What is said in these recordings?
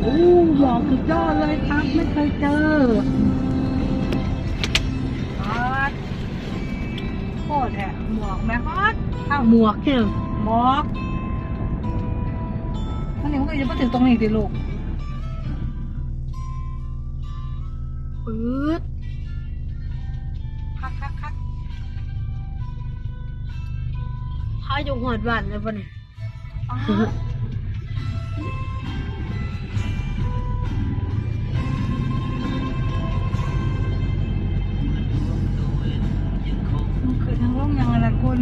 โอ้หมอกสุดยอดเลยครับไม่เคยเจอฮอตโคตรแหะหมอกแม่ฮอตอ้าวหมวกเจอหมอกอันนี้มันก็จะมาถึงตรงนี้ดิลูกปื๊ดคักพาอยู่หอดบ้านเลยปะเนี่ยมันคือทั้งร่มยังอะไรคุณ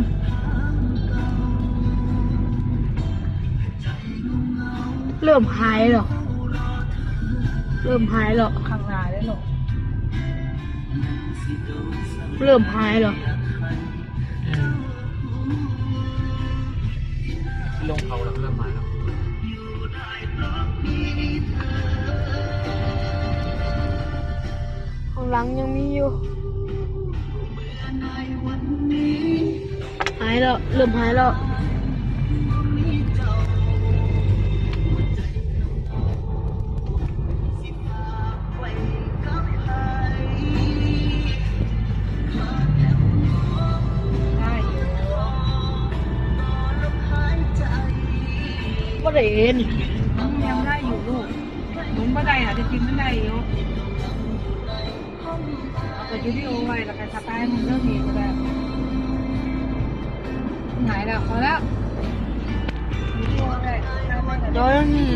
เริ่มหายหรอข้างหน้าได้หรอเริ่มหายหรอลงเขาแล้วเริ่มมาแล้วข้างหลังยังมีอยู่หายแล้วเริ่มหายแล้วก็ได้เอ็นยังได้อยู่ลูกหมุนบ่ได้อ่ะจะกินไม่ได้อยู่เอาไปวิดีโอไว้แล้วก็สไตล์มันเรื่องนี้ก็ได้ไหนแล้วพอแล้ววิดีโอได้ได้ไหมเดี๋ยวนี่